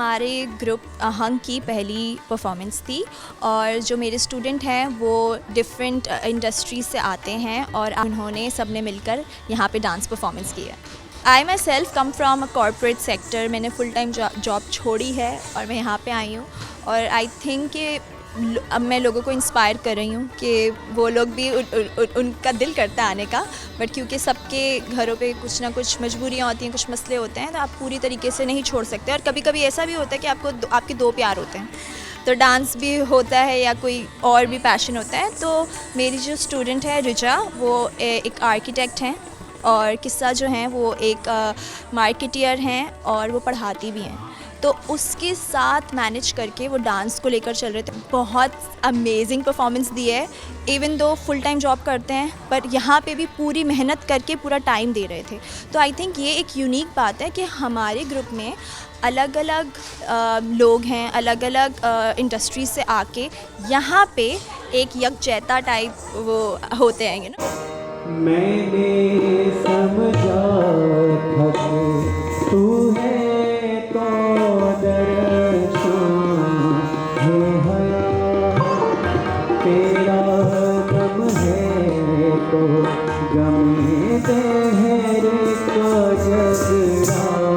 हमारे ग्रुप हंग की पहली परफॉर्मेंस थी और जो मेरे स्टूडेंट हैं वो डिफरेंट इंडस्ट्रीज से आते हैं और उन्होंने सब ने मिलकर यहाँ पे डांस परफॉर्मेंस की है। I myself come from a corporate sector. मैंने फुल टाइम जॉब छोड़ी है और मैं यहाँ पे आई हूँ और आई थिंक कि अब मैं लोगों को इंस्पायर कर रही हूँ कि वो लोग भी उनका दिल करता है आने का, बट क्योंकि सबके घरों पे कुछ ना कुछ मजबूरियाँ होती हैं, कुछ मसले होते हैं, तो आप पूरी तरीके से नहीं छोड़ सकते। और कभी कभी ऐसा भी होता है कि आपके दो प्यार होते हैं, तो डांस भी होता है या कोई और भी पैशन होता है। तो मेरी जो स्टूडेंट है रिचा, वो एक आर्किटेक्ट हैं और किस्सा जो हैं वो एक मार्केटियर हैं और वो पढ़ाती भी हैं। तो उसके साथ मैनेज करके वो डांस को लेकर चल रहे थे। बहुत अमेजिंग परफॉर्मेंस दी है। Even though full time job करते हैं पर यहाँ पे भी पूरी मेहनत करके पूरा टाइम दे रहे थे। तो आई थिंक ये एक यूनिक बात है कि हमारे ग्रुप में अलग अलग लोग हैं, अलग अलग इंडस्ट्री से आके यहाँ पे एक यकजहता टाइप वो होते हैं ना। मैंने समझा था कि तू है तो दर्शन है हया, तेरा गम है तो गमे तेरे का जगरा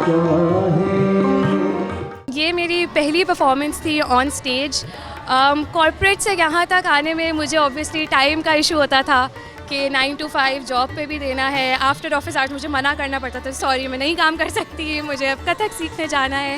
क्या है। ये मेरी पहली परफॉर्मेंस थी ऑन स्टेज। कॉर्पोरेट से यहाँ तक आने में मुझे ऑब्वियसली टाइम का इशू होता था कि 9 to 5 जॉब पे भी देना है। आफ्टर ऑफिस आवर्स मुझे मना करना पड़ता था, सॉरी मैं नहीं काम कर सकती, मुझे अब कथक सीखने जाना है।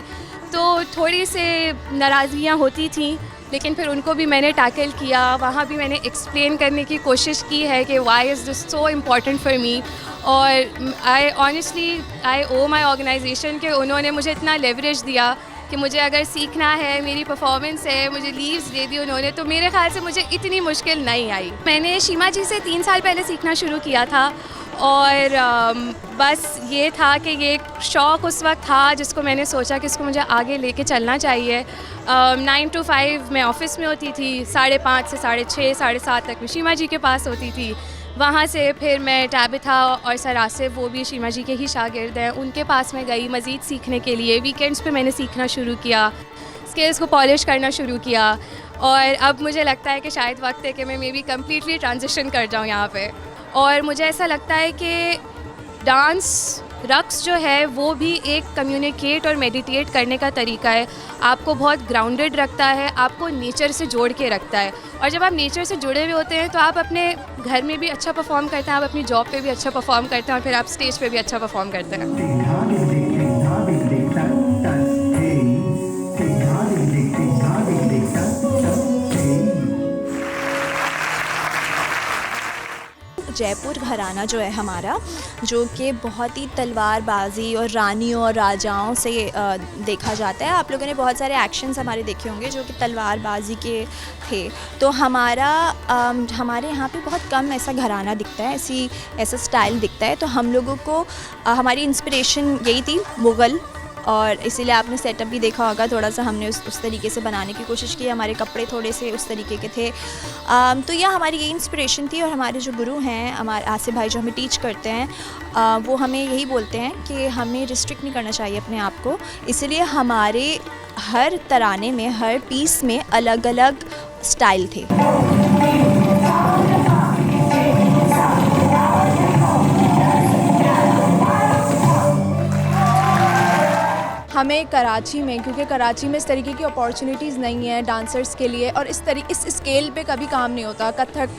तो थोड़ी से नाराज़गियाँ होती थी, लेकिन फिर उनको भी मैंने टैकल किया। वहाँ भी मैंने एक्सप्लेन करने की कोशिश की है कि why is this so important for me. और आई ओ माई ऑर्गेनाइजेशन कि उन्होंने मुझे इतना लेवरेज दिया कि मुझे अगर सीखना है, मेरी परफॉर्मेंस है, मुझे लीव्स दे दी उन्होंने, तो मेरे ख्याल से मुझे इतनी मुश्किल नहीं आई। मैंने शीमा जी से 3 साल पहले सीखना शुरू किया था और बस ये था कि ये एक शौक़ उस वक्त था जिसको मैंने सोचा कि इसको मुझे आगे लेके चलना चाहिए। 9 to 5 मैं ऑफ़िस में होती थी, 5:30 से 6:30 7:30 तक मैं शीमा जी के पास होती थी। वहाँ से फिर मैं टाबिथा और सर आसिफ, वो भी शीमा जी के ही शागिर्द हैं, उनके पास मैं गई मज़ीद सीखने के लिए। वीकेंड्स पे मैंने सीखना शुरू किया, स्किल्स को पॉलिश करना शुरू किया और अब मुझे लगता है कि शायद वक्त है कि मैं मे बी कम्प्लीटली ट्रांजिशन कर जाऊँ यहाँ पे। और मुझे ऐसा लगता है कि डांस, रक्स जो है वो भी एक कम्युनिकेट और मेडिटेट करने का तरीका है। आपको बहुत ग्राउंडेड रखता है, आपको नेचर से जोड़ के रखता है। और जब आप नेचर से जुड़े हुए होते हैं तो आप अपने घर में भी अच्छा परफॉर्म करते हैं, आप अपनी जॉब पे भी अच्छा परफॉर्म करते हैं और फिर आप स्टेज पे भी अच्छा परफॉर्म करते हैं। जयपुर घराना जो है हमारा, जो कि बहुत ही तलवारबाजी और रानियों और राजाओं से देखा जाता है। आप लोगों ने बहुत सारे एक्शंस हमारे देखे होंगे जो कि तलवारबाजी के थे। तो हमारे यहाँ पे बहुत कम ऐसा घराना दिखता है, ऐसा स्टाइल दिखता है। तो हम लोगों को हमारी इंस्पिरेशन यही थी मुग़ल, और इसीलिए आपने सेटअप भी देखा होगा, थोड़ा सा हमने उस तरीके से बनाने की कोशिश की। हमारे कपड़े थोड़े से उस तरीके के थे। तो यह हमारी ये इंस्पिरेशन थी। और हमारे जो गुरु हैं, हमारे आसिफ भाई जो हमें टीच करते हैं, वो हमें यही बोलते हैं कि हमें रिस्ट्रिक्ट नहीं करना चाहिए अपने आप को। इसलिए हमारे हर तराने में, हर पीस में अलग अलग स्टाइल थे। हमें कराची में, क्योंकि कराची में इस तरीके की अपॉर्चुनिटीज़ नहीं है डांसर्स के लिए, और इस स्केल पे कभी काम नहीं होता कथक,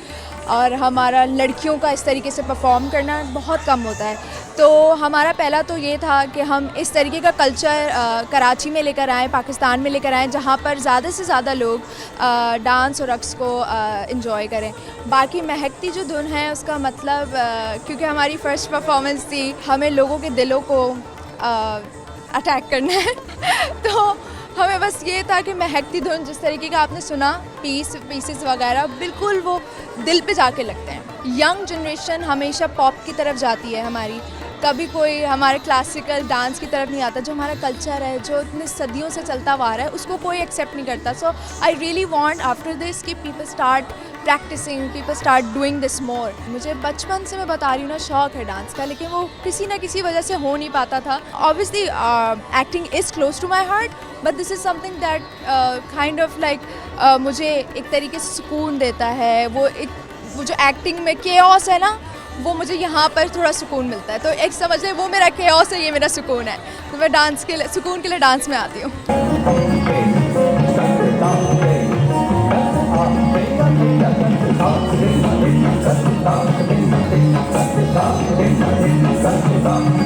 और हमारा लड़कियों का इस तरीके से परफॉर्म करना बहुत कम होता है। तो हमारा पहला तो ये था कि हम इस तरीके का कल्चर कराची में लेकर आएँ, पाकिस्तान में लेकर आएँ, जहाँ पर ज़्यादा से ज़्यादा लोग डांस और रक्स को एंजॉय करें। बाकी महकती जो धुन है उसका मतलब, क्योंकि हमारी फ़र्स्ट परफॉर्मेंस थी, हमें लोगों के दिलों को अटैक करना है तो हमें बस ये था कि महकती धुन, जिस तरीके का आपने सुना पीसेस वगैरह, बिल्कुल वो दिल पे जाके लगते हैं। यंग जनरेशन हमेशा पॉप की तरफ जाती है हमारी, कभी कोई हमारे क्लासिकल डांस की तरफ नहीं आता। जो हमारा कल्चर है, जो इतने सदियों से चलता हुआ आ रहा है, उसको कोई एक्सेप्ट नहीं करता। So I really want after this कि people start practising, people start doing this more. मुझे बचपन से, मैं बता रही हूँ ना, शौक है डांस का, लेकिन वो किसी ना किसी वजह से हो नहीं पाता था। Obviously acting is close to my heart, but this is something that kind of like मुझे एक तरीके से सुकून देता है। वो जो एक्टिंग में केओस है ना, वो मुझे यहाँ पर थोड़ा सुकून मिलता है। तो एक समझ लें, वो मेरा केओस है, ये मेरा सुकून है। तो मैं डांस के लिए, सुकून के लिए डांस में आती हूँ। Stop.